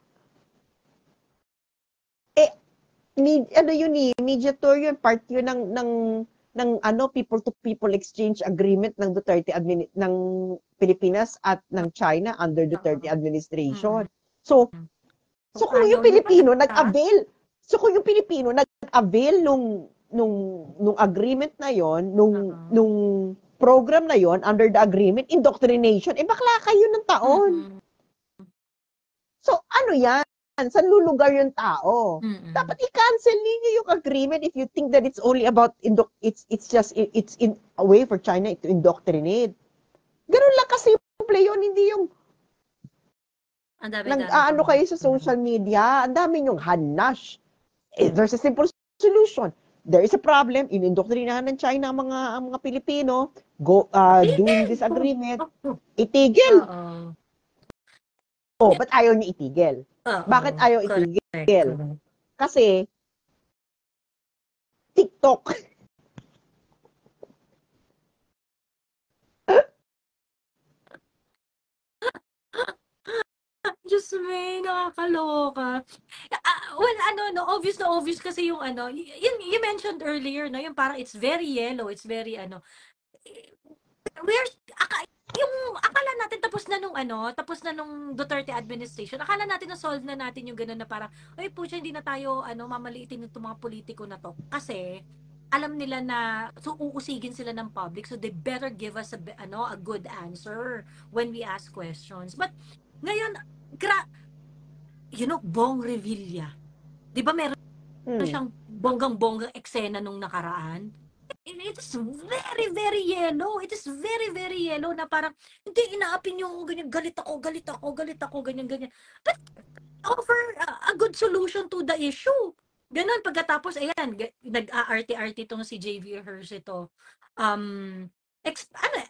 Media tour yun, part yun ng people-to-people exchange agreement ng Duterte ng Pilipinas at ng China under Duterte administration. So kung yung Pilipino nag-avail nung agreement na yon, nung program na yon under the agreement, indoctrination, bakla kayo ng taon. So ano yan? Saan lulugar yung tao? Dapat i-cancel ninyo yung agreement if you think that it's only about it's in a way for China to indoctrinate. Ganun lang kasimple yun, hindi yung nag-aano kayo sa social media, ang dami yung hanash. There's a simple solution. There is a problem, in-indoctrinahan ng China ang mga Pilipino, doing this agreement, itigil. Ba't ayaw niyo itigil? Bakit ayaw itigil? Kasi, TikTok. Diyos me, nakakaloka. Obvious kasi yung you mentioned earlier, no, yung parang it's very yellow, it's very yung akala natin tapos na nung Duterte administration, akala natin na solve na natin yung gano'n na parang, pucha, hindi na tayo mamaliitin itong mga politiko na to. Kasi alam nila na uusigin sila ng public, so they better give us a good answer when we ask questions. But ngayon, Bong Revilla. 'Di ba meron siyang bonggang-bonggang eksena nung nakaraan? It is very, very yellow. It is very, very yellow na parang, hindi, inaapin yung ganyan, galit ako, ganyan. But offer a good solution to the issue. Ganon, pagkatapos, ayan, nag-aarte-arte itong si JV Ejercito.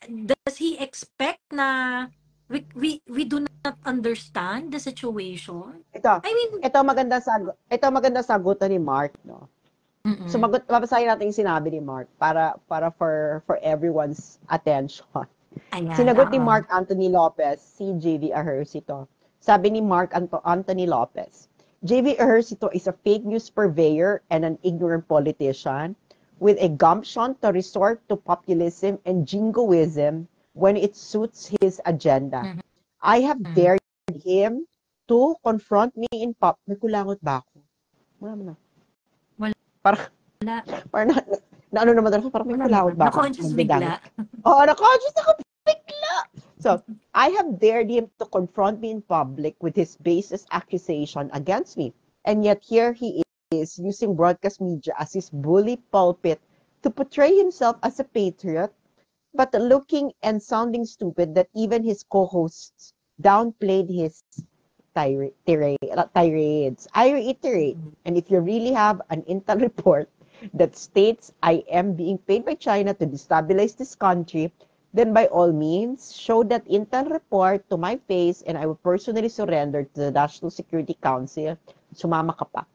Does he expect na we do not understand the situation? Ito maganda sagutan ni Mark, no? Babasahin natin yung sinabi ni Mark para for everyone's attention. Sinagot ni Mark Anthony Lopez, si JV Ejercito. Sabi ni Mark Anthony Lopez, JV Ejercito is a fake news purveyor and an ignorant politician with a gumption to resort to populism and jingoism when it suits his agenda. I have dared him to confront me in public. May kulangot ba ako? Wala mo na. Wala. Parang Na ano naman ako, parang may Wala kulawot naman. ba ako? Na-conscious Magdadangit. bigla. Oo, na-conscious ako bigla. So, I have dared him to confront me in public with his baseless accusation against me. And yet here he is using broadcast media as his bully pulpit to portray himself as a patriot, but looking and sounding stupid that even his co-hosts downplayed his tirades. I reiterate, and if you really have an intel report that states I am being paid by China to destabilize this country, then by all means, show that intel report to my face and I will personally surrender to the National Security Council. Sumama ka pa.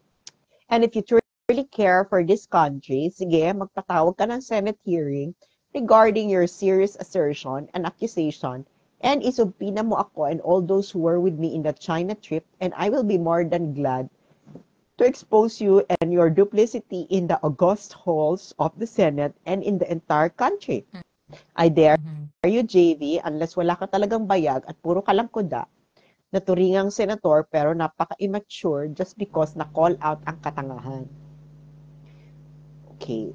And if you truly care for this country, sige, magpatawag ka ng Senate hearing regarding your serious assertion and accusation, and isubpina mo ako and all those who were with me in the China trip, and I will be more than glad to expose you and your duplicity in the august halls of the Senate and in the entire country. I dare you, JV, unless wala ka talagang bayag at puro ka lang kuda, na turingang senator pero napaka-immature just because na-call out ang katangahan. Okay,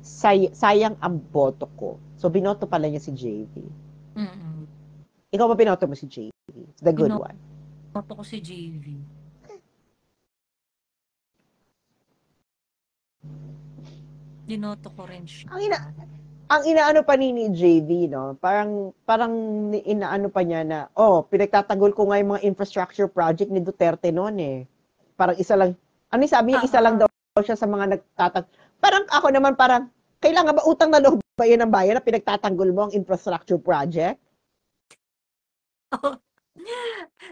sayang ang boto ko. So, binoto pala niya si JV. Ikaw ba binoto mo si JV? The good one. Binoto ko si JV. Binoto ko rin siya. Ang inaano pa ni JV, no? Parang inaano pa niya na, pinagtatanggol ko nga yung mga infrastructure project ni Duterte noon eh. Parang isa lang, ano sabi niya, isa lang daw siya sa mga parang ako naman kailangan ba utang na loob ba yun ng bayan na pinagtatanggol mo ang infrastructure project?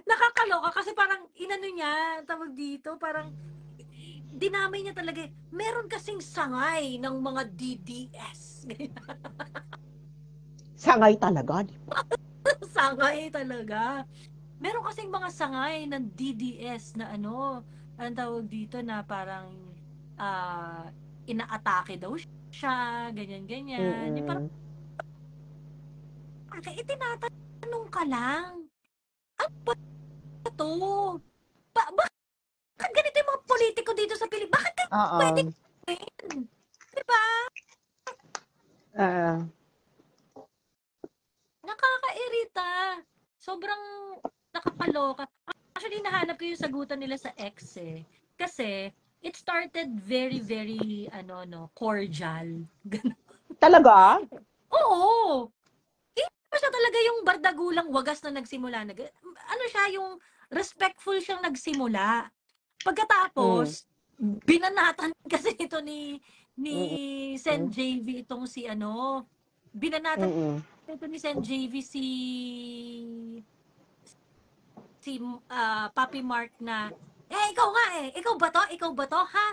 Nakakaloka kasi parang inano niya, tawag dito, parang dinamay niya talaga. Meron kasing sangay ng mga DDS. Sangay talaga, di ba? Sangay talaga. Meron kasing mga sangay ng DDS na anong tawag dito na parang inaatake daw siya, ganyan-ganyan. Yung parang, tinatanong ka lang, ano ba ito? Bakit ganito yung mga politiko dito sa Pilipinas? Bakit pwede gawin? Diba? Nakakairita. Sobrang nakakaloka. Actually, nahanap ko yung sagutan nila sa X eh. Kasi, it started very, very, cordial. Talaga? Oo. Hindi siya talaga yung bardagulang wagas na nagsimula. Ano siya, yung respectful siyang nagsimula. Pagkatapos, binanatan kasi ito ni Sen JV itong si binanatan ito ni Sen JV si Papi Mark na, ikaw nga ikaw ba to? Ikaw ba to? Ha?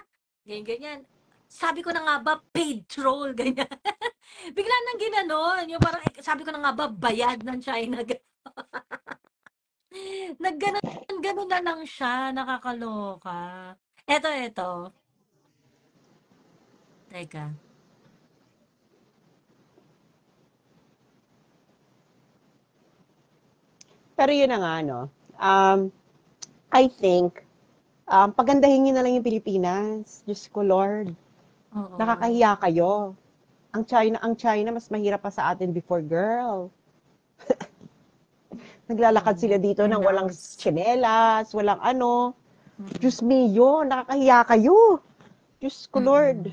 Ganyan. Sabi ko na nga ba, paid troll, ganyan. Bigla nang ginanon. Yung parang, sabi ko na nga ba, bayad ng China. Nagganon na lang siya. Nakakaloka. Eto. Teka. Pero yun na nga, no? I think, pagandahin nyo na lang yung Pilipinas. Diyos ko, Lord. Oo. Nakakahiya kayo. Ang China, mas mahirap pa sa atin before, girl. Naglalakad sila dito ng walang tsinelas, walang ano. Diyos mio, nakakahiya kayo. Diyos ko, Lord.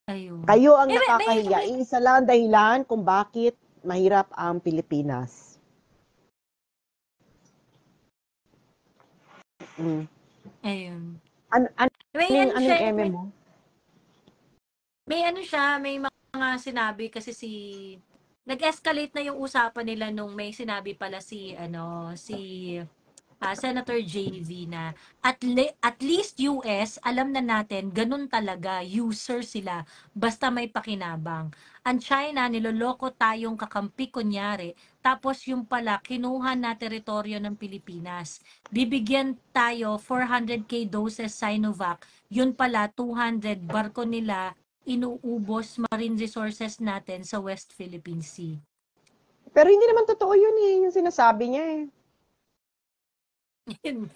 Ayun. Kayo ang nakakahiya. Isa lang ang dahilan kung bakit mahirap ang Pilipinas. Ayun. Anong eme mo? May mga sinabi kasi nag-escalate na yung usapan nila nung may sinabi pala si Senator JV na at least US, alam na natin, ganun talaga, user sila, basta may pakinabang. Ang China, niloloko tayong kakampi kunyari, tapos yung pala, kinuha na teritoryo ng Pilipinas. Bibigyan tayo 400k doses Sinovac, yun pala 200 barko nila, inuubos marine resources natin sa West Philippine Sea. Pero hindi naman totoo yun yung sinasabi niya eh.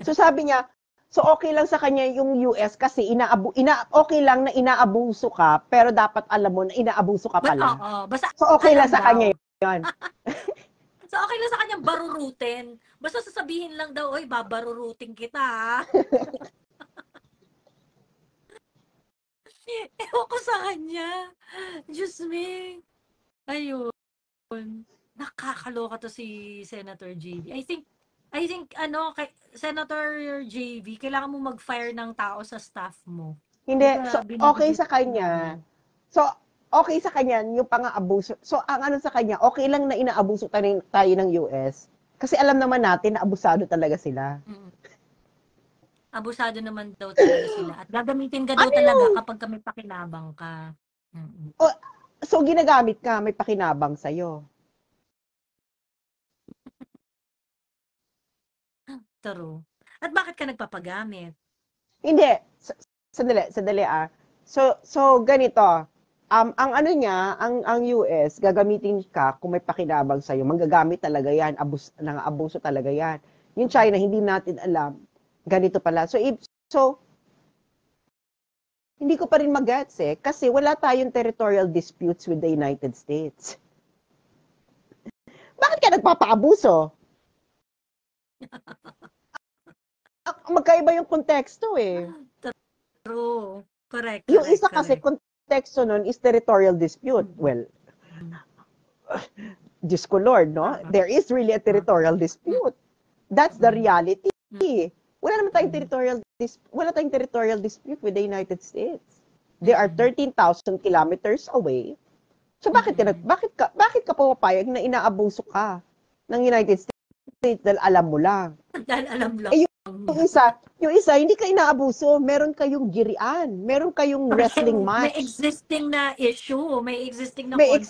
So sabi niya, So okay lang sa kanya yung US kasi okay lang na inaabuso ka, pero dapat alam mo na inaabuso ka But, pala. oo, basta So okay lang alam sa daw. kanya yun. So, okay lang sa kanyang barurutin. Basta sasabihin lang daw, oy, babarurutin kita, ha? Ewan ko sa kanya. Diyos me. Ayun. Nakakaloka to si Senator JV. I think, kay Senator JV, kailangan mo mag-fire ng tao sa staff mo. Hindi, Hindi so ka okay binibigyan sa kanya. So okay sa kanya yung pang-aabuso. So ang ano sa kanya, okay lang na inaabuso tayo ng US. Kasi alam naman natin na abusado talaga sila. Mm. Abusado naman daw talaga sila. At gagamitin ka daw Ano talaga yung, kapag kami pakinabang ka. Mm. so ginagamit ka, may pakinabang sa'yo. True. At bakit ka nagpapagamit? Hindi, sandali ah. So ganito, ang ano niya, ang US, gagamitin ka kung may pakinabang sa'yo. Manggagamit talaga yan, nang-abuso talaga yan. Yung China, hindi natin alam. Ganito pala. So hindi ko pa rin mag-gets kasi wala tayong territorial disputes with the United States. Bakit ka nagpapaabuso? Magkaiba yung konteksto eh. True. Correct, Yung correct, isa kasi, correct. konteksto nun is territorial dispute. Well, Diyos ko Lord, no? There is really a territorial dispute. That's the reality. Wala naman tayong territorial dispute with the United States. They are 13,000 kilometers away. So bakit ka pumapayag na inaabuso ka ng United States dahil alam mo lang? Dahil alam lang. Eh, yung isa, hindi ka inaabuso. Meron kayong girian. Meron kayong wrestling May match. existing na issue. May existing na May conflict.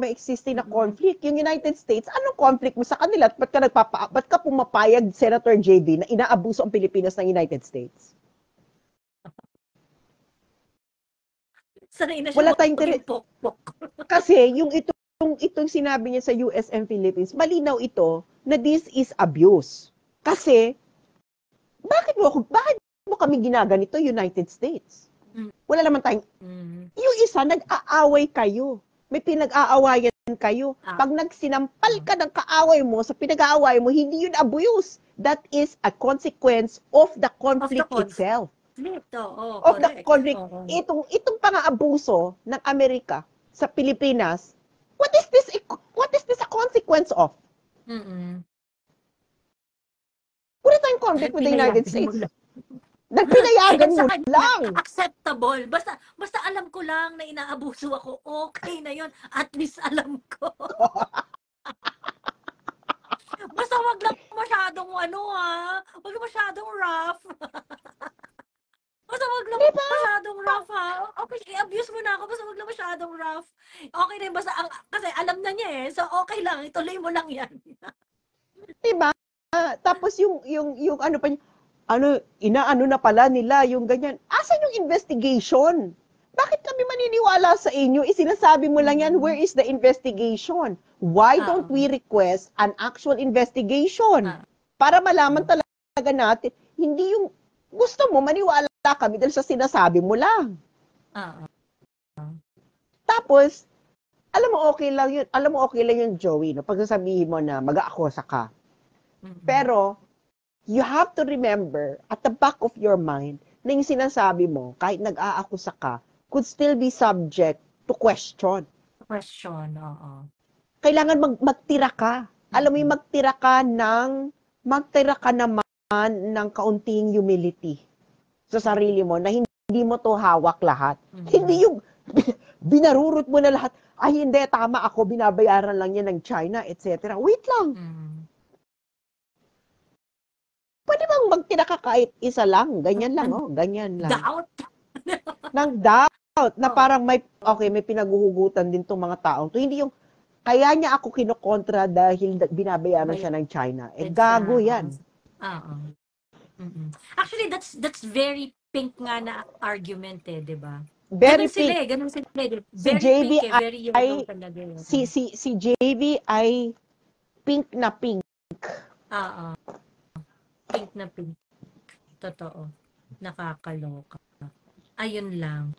may existing na conflict. Yung United States, anong conflict mo sa kanila? Ba't ka pumapayag, Senator JB, na inaabuso ang Pilipinas ng United States? Sanay na siya Wala tayong maging pokpok. Kasi itong sinabi niya sa US and Philippines, malinaw ito na this is abuse. Kasi bakit mo kami ginaganito, United States? Wala naman tayong yung isa nag-aaway kayo. May pinag-aawayan kayo. Pag nagsinampal ka ng kaaway mo sa pinag-aaway mo, hindi yun abuse. That is a consequence of the conflict itself. Of the conflict. Itong pang-aabuso ng Amerika sa Pilipinas, what is this a consequence of? Wala tayong conflict with the United States. Nagpinayagan mo lang. Acceptable. Basta alam ko lang na inaabuso ako, okay na yun. At least alam ko. Basta wag lang masyadong wag lang masyadong rough. Basta wag lang masyadong rough, ha? Okay, i-abuse mo na ako, basta wag lang masyadong rough. Okay na yun, basta kasi alam na niya eh. So okay lang, ituloy mo lang yan. Diba? Tapos yung ano pa, inaano na pala nila yung ganyan. Asan yung investigation? Bakit kami maniniwala sa inyo? Sinasabi mo lang yan, where is the investigation? Why don't we request an actual investigation? Para malaman talaga natin, hindi yung gusto mo maniwala kami dahil sa sinasabi mo lang. Tapos, alam mo okay lang yun, Joey, no? Pag sasabihin mo na mag-aakusa ka. Pero, you have to remember, at the back of your mind, na yung sinasabi mo, kahit nag-aakusa ka, could still be subject to question. Kailangan magtira ka. Alam mo yung magtira ka naman ng kaunting humility sa sarili mo na hindi mo to hawak lahat. Hindi yung binarurot mo na lahat. Ay, hindi, tama ako, binabayaran lang yan ng China, etc. Wait lang. Pwede bang magtira ka kahit isa lang? Ganyan lang, ganyan lang. Doubt? Ng doubt na parang may pinaguhugutan din tong mga taong to. Hindi yung, kaya niya ako kinokontra dahil binabayaran siya ng China. Gago yan. Actually, that's very pink nga na argument di ba? Very ganun pink. sila. Si JB pink very yellow talaga. Si JB ay pink na pink. Pink na pink. Totoo. Nakakaloka. Ayun lang.